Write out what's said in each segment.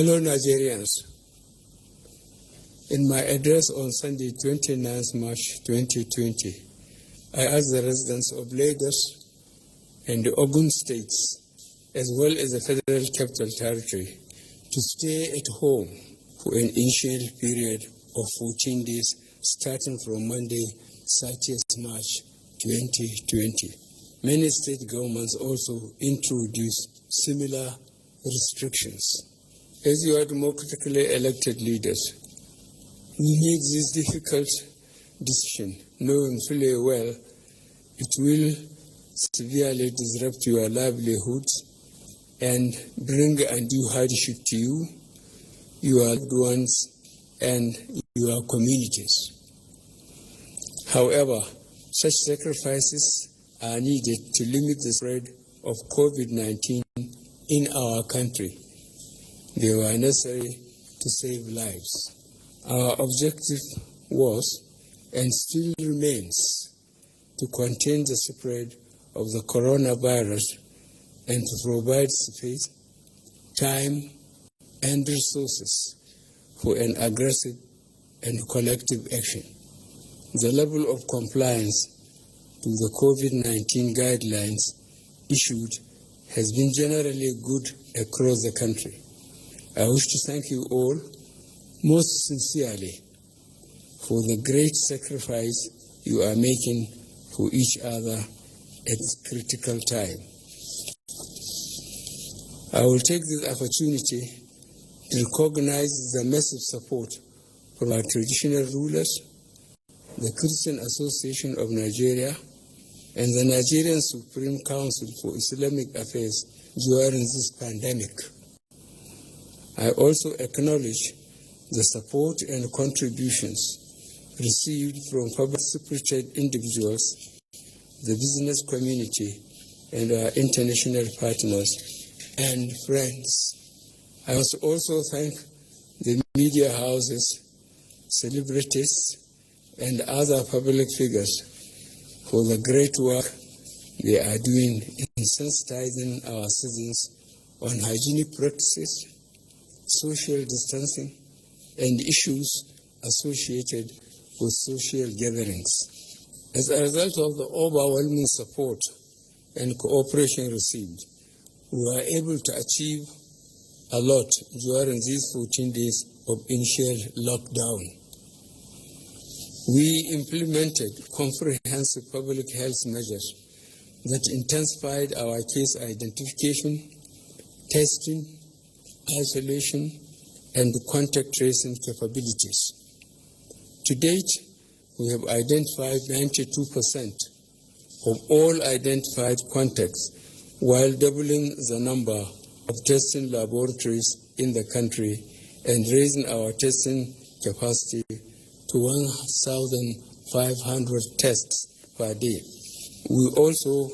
Fellow Nigerians, in my address on Sunday, 29th March 2020, I asked the residents of Lagos and the Ogun states, as well as the Federal Capital Territory, to stay at home for an initial period of 14 days starting from Monday, 30th March 2020. Many state governments also introduced similar restrictions. As your democratically elected leaders, we make this difficult decision, knowing fully well it will severely disrupt your livelihoods and bring undue hardship to you, your loved ones, and your communities. However, such sacrifices are needed to limit the spread of COVID-19 in our country. They were necessary to save lives. Our objective was, and still remains, to contain the spread of the coronavirus and to provide space, time, and resources for an aggressive and collective action. The level of compliance to the COVID-19 guidelines issued has been generally good across the country. I wish to thank you all most sincerely for the great sacrifice you are making for each other at this critical time. I will take this opportunity to recognize the massive support from our traditional rulers, the Christian Association of Nigeria, and the Nigerian Supreme Council for Islamic Affairs during this pandemic. I also acknowledge the support and contributions received from public spirited individuals, the business community, and our international partners and friends. I must also thank the media houses, celebrities, and other public figures for the great work they are doing in sensitizing our citizens on hygienic practices, social distancing, and issues associated with social gatherings. As a result of the overwhelming support and cooperation received, we were able to achieve a lot during these 14 days of initial lockdown. We implemented comprehensive public health measures that intensified our case identification, testing, isolation, and contact tracing capabilities. To date, we have identified 92% of all identified contacts, while doubling the number of testing laboratories in the country and raising our testing capacity to 1,500 tests per day. We also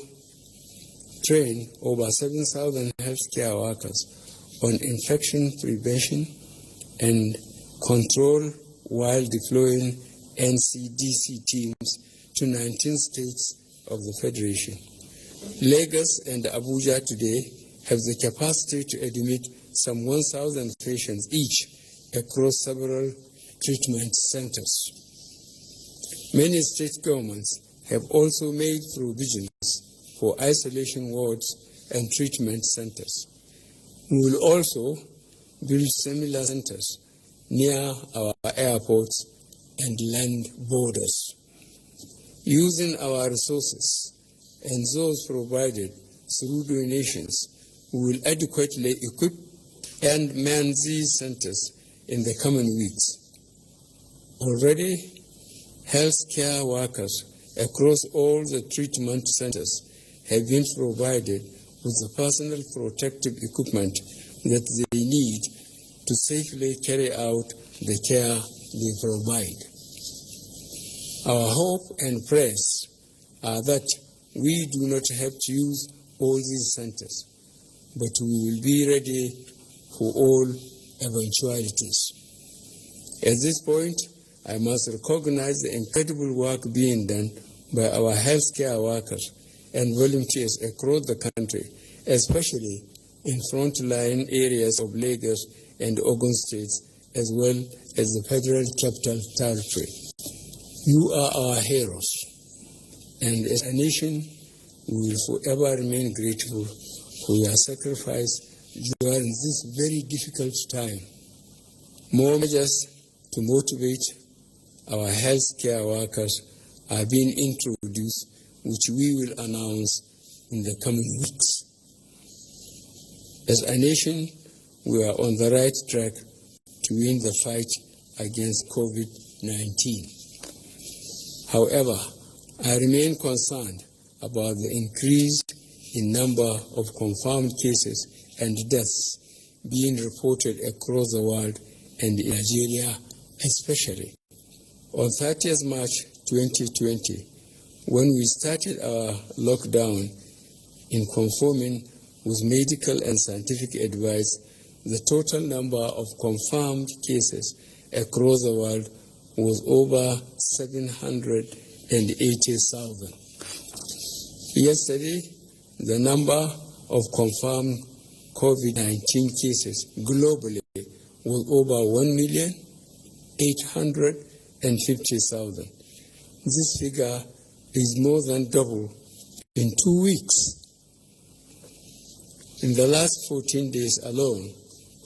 train over 7,000 healthcare workers on infection prevention and control while deploying NCDC teams to 19 states of the Federation. Lagos and Abuja today have the capacity to admit some 1,000 patients each across several treatment centers. Many state governments have also made provisions for isolation wards and treatment centers. We will also build similar centers near our airports and land borders. Using our resources and those provided through donations, we will adequately equip and man these centers in the coming weeks. Already, healthcare workers across all the treatment centers have been provided with the personal protective equipment that they need to safely carry out the care they provide. Our hope and prayers are that we do not have to use all these centers, but we will be ready for all eventualities. At this point, I must recognize the incredible work being done by our healthcare workers and volunteers across the country, especially in frontline areas of Lagos and Ogun states, as well as the Federal Capital Territory. You are our heroes, and as a nation, we will forever remain grateful for your sacrifice during this very difficult time. More measures to motivate our healthcare workers are being introduced, which we will announce in the coming weeks. As a nation, we are on the right track to win the fight against COVID-19. However, I remain concerned about the increase in number of confirmed cases and deaths being reported across the world and in Nigeria especially. On 30th March 2020, when we started our lockdown in conforming with medical and scientific advice, the total number of confirmed cases across the world was over 780,000. Yesterday, the number of confirmed COVID-19 cases globally was over 1,850,000. This figure is more than double in 2 weeks. In the last 14 days alone,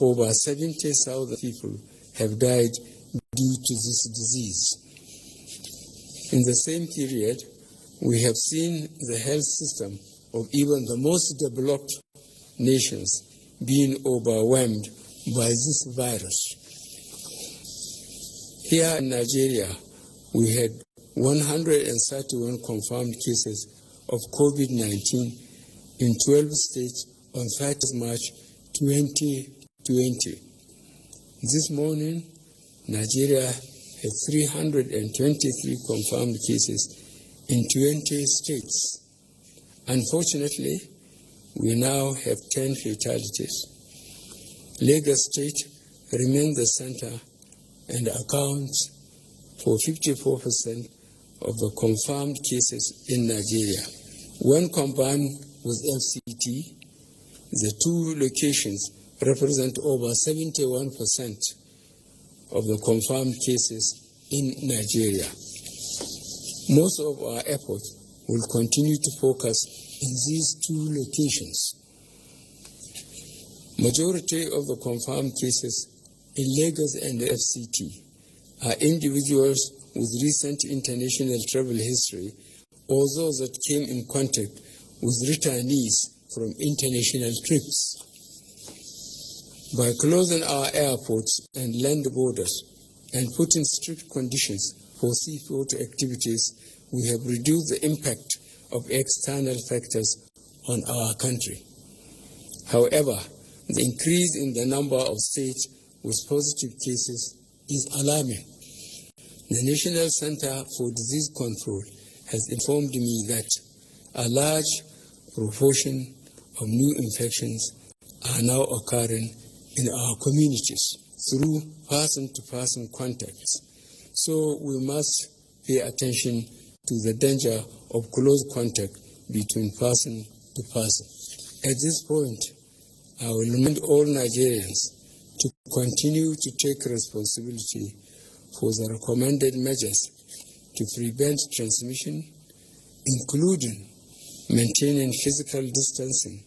over 70,000 people have died due to this disease. In the same period, we have seen the health system of even the most developed nations being overwhelmed by this virus. Here in Nigeria, we had 131 confirmed cases of COVID-19 in 12 states on 30th March 2020. This morning, Nigeria had 323 confirmed cases in 20 states. Unfortunately, we now have 10 fatalities. Lagos State remains the center and accounts for 54% of the confirmed cases in Nigeria. When combined with FCT, the two locations represent over 71% of the confirmed cases in Nigeria. Most of our efforts will continue to focus in these two locations. Majority of the confirmed cases in Lagos and the FCT are individuals with recent international travel history or those that came in contact with returnees from international trips. By closing our airports and land borders and putting strict conditions for seafood activities, we have reduced the impact of external factors on our country. However, the increase in the number of states with positive cases is alarming. The National Center for Disease Control has informed me that a large proportion of new infections are now occurring in our communities through person-to-person contacts. So we must pay attention to the danger of close contact between person to person. At this point, I will remind all Nigerians to continue to take responsibility for the recommended measures to prevent transmission, including maintaining physical distancing,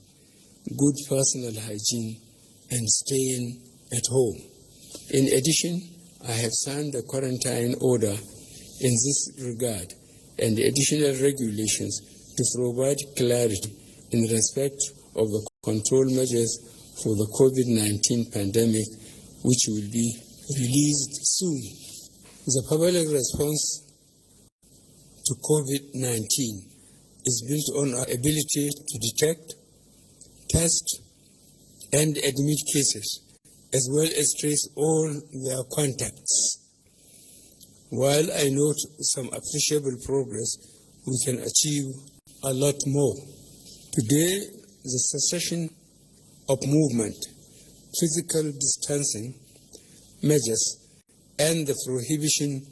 good personal hygiene, and staying at home. In addition, I have signed a quarantine order in this regard and additional regulations to provide clarity in respect of the control measures for the COVID-19 pandemic, which will be released soon. The public response to COVID-19 is built on our ability to detect, test and admit cases, as well as trace all their contacts. While I note some appreciable progress, we can achieve a lot more. Today, the cessation of movement, physical distancing measures, and the prohibition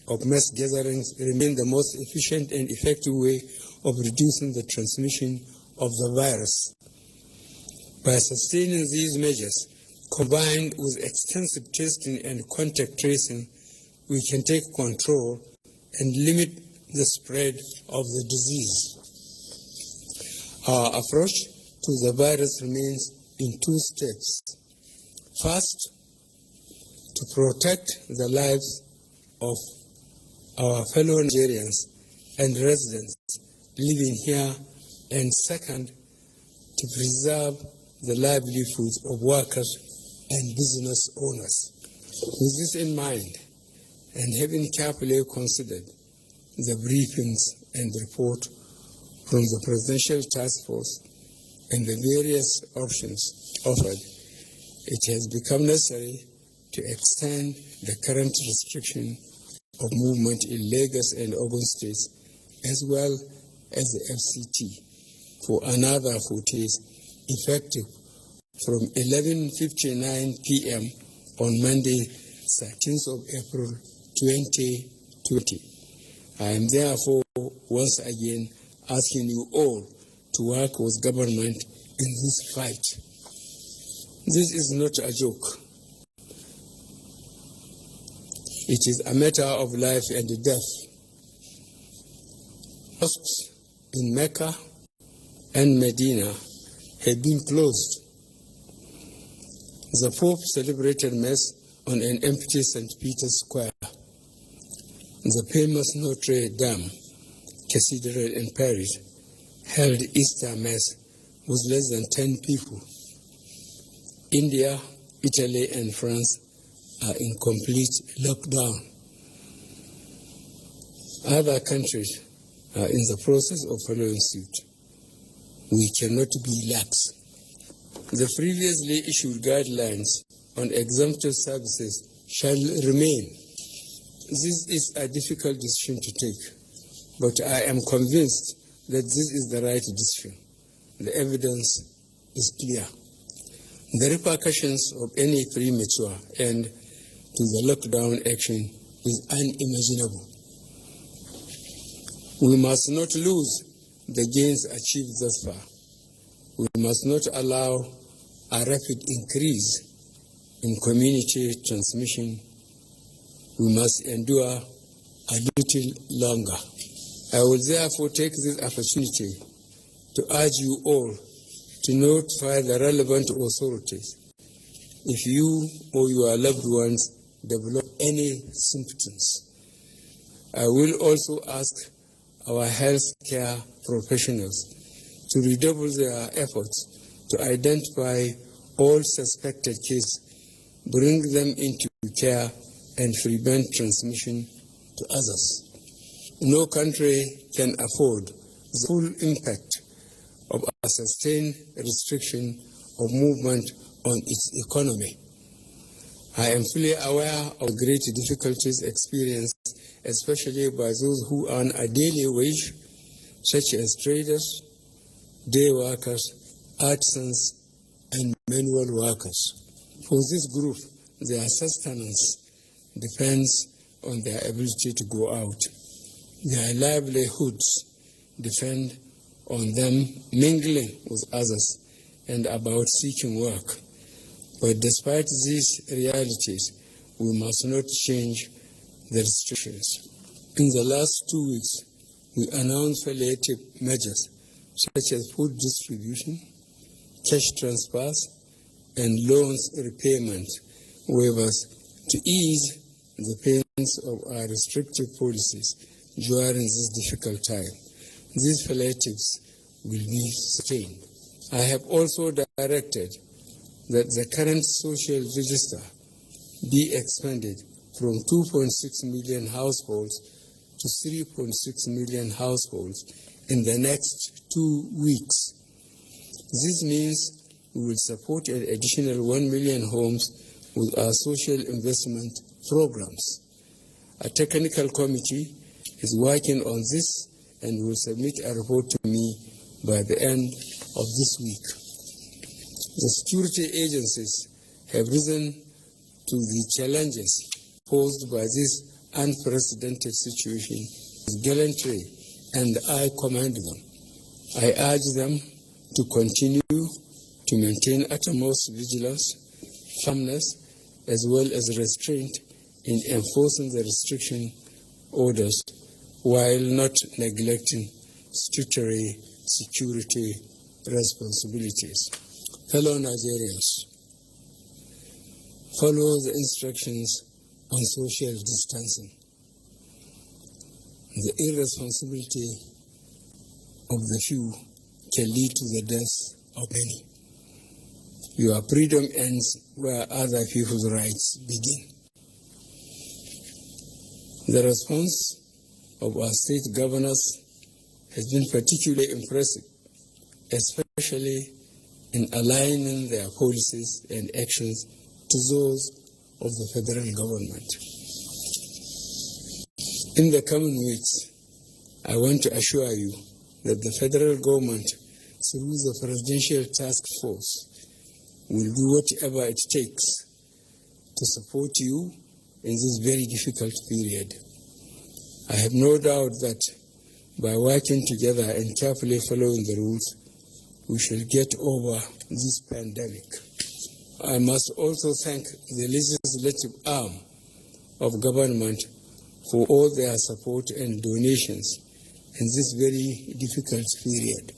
of mass gatherings remain the most efficient and effective way of reducing the transmission of the virus. By sustaining these measures, combined with extensive testing and contact tracing, we can take control and limit the spread of the disease. Our approach to the virus remains in two steps. First, to protect the lives of our fellow Nigerians and residents living here, and second, to preserve the livelihoods of workers and business owners. With this in mind, and having carefully considered the briefings and report from the Presidential Task Force and the various options offered, it has become necessary to extend the current restriction of movement in Lagos and Ogun states, as well as the FCT, for another 4 days, effective from 11:59 p.m. on Monday, 13th of April, 2020. I am therefore once again asking you all to work with government in this fight. This is not a joke. It is a matter of life and death. Mosques in Mecca and Medina have been closed. The Pope celebrated Mass on an empty St. Peter's Square. The famous Notre Dame Cathedral in Paris held Easter Mass with less than 10 people. India, Italy, and France are in complete lockdown. Other countries are in the process of following suit. We cannot be lax. The previously issued guidelines on exempted services shall remain. This is a difficult decision to take, but I am convinced that this is the right decision. The evidence is clear. The repercussions of any premature end to the lockdown action is unimaginable. We must not lose the gains achieved thus far. We must not allow a rapid increase in community transmission. We must endure a little longer. I will therefore take this opportunity to urge you all to notify the relevant authorities if you or your loved ones develop any symptoms. I will also ask our healthcare professionals to redouble their efforts to identify all suspected cases, bring them into care, and prevent transmission to others. No country can afford the full impact of a sustained restriction of movement on its economy. I am fully aware of great difficulties experienced, especially by those who earn a daily wage, such as traders, day workers, artisans, and manual workers. For this group, their sustenance depends on their ability to go out. Their livelihoods depend on them mingling with others and about seeking work. But despite these realities, we must not change the restrictions. In the last 2 weeks, we announced palliative measures such as food distribution, cash transfers, and loans repayment waivers to ease the pains of our restrictive policies during this difficult time. These palliatives will be sustained. I have also directed that the current social register be expanded from 2.6 million households to 3.6 million households in the next 2 weeks. This means we will support an additional 1 million homes with our social investment programs. A technical committee is working on this and will submit a report to me by the end of this week. The security agencies have risen to the challenges posed by this unprecedented situation with gallantry, and I commend them. I urge them to continue to maintain utmost vigilance, firmness, as well as restraint in enforcing the restriction orders while not neglecting statutory security responsibilities. Fellow Nigerians, follow the instructions on social distancing. The irresponsibility of the few can lead to the death of many. Your freedom ends where other people's rights begin. The response of our state governors has been particularly impressive, especially in aligning their policies and actions to those of the federal government. In the coming weeks, I want to assure you that the federal government, through the Presidential Task Force, will do whatever it takes to support you in this very difficult period. I have no doubt that by working together and carefully following the rules, we shall get over this pandemic. I must also thank the legislative arm of government for all their support and donations in this very difficult period.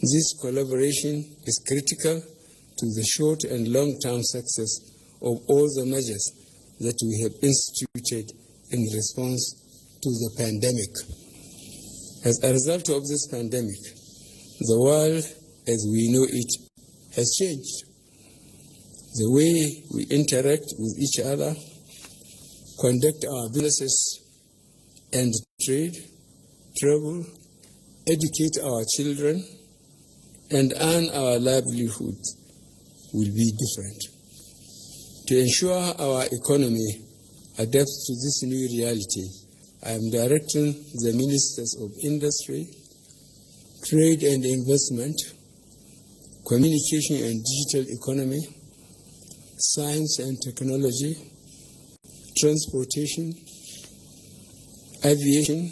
This collaboration is critical to the short and long-term success of all the measures that we have instituted in response to the pandemic. As a result of this pandemic, the world as we know it has changed. The way we interact with each other, conduct our businesses and trade, travel, educate our children, and earn our livelihood will be different. To ensure our economy adapts to this new reality, I am directing the Ministers of Industry, Trade and Investment, Communication and Digital Economy, Science and Technology, Transportation, Aviation,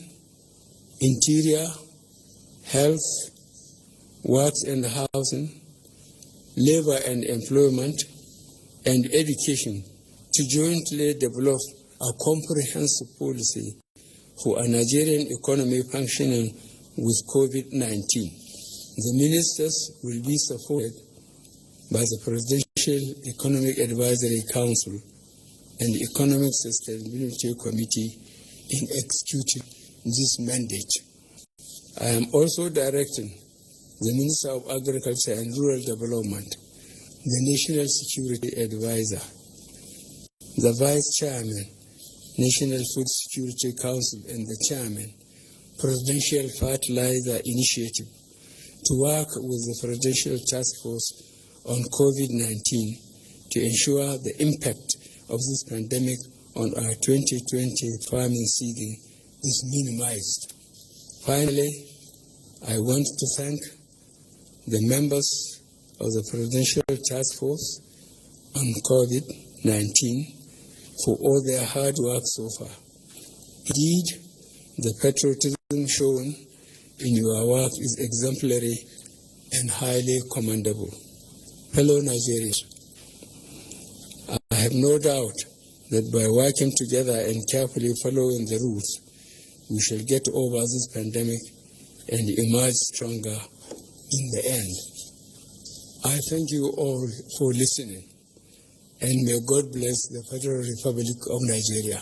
Interior, Health, Works and Housing, Labor and Employment, and Education to jointly develop a comprehensive policy for a Nigerian economy functioning with COVID-19. The ministers will be supported by the Presidential Economic Advisory Council and the Economic Sustainability Committee in executing this mandate. I am also directing the Minister of Agriculture and Rural Development, the National Security Advisor, the Vice Chairman, National Food Security Council, and the Chairman, Presidential Fertilizer Initiative, to work with the Presidential Task Force on COVID-19 to ensure the impact of this pandemic on our 2020 farming season is minimized. Finally, I want to thank the members of the Presidential Task Force on COVID-19 for all their hard work so far. Indeed, the patriotism shown in your work is exemplary and highly commendable. Fellow Nigerians, I have no doubt that by working together and carefully following the rules, we shall get over this pandemic and emerge stronger in the end. I thank you all for listening, and may God bless the Federal Republic of Nigeria.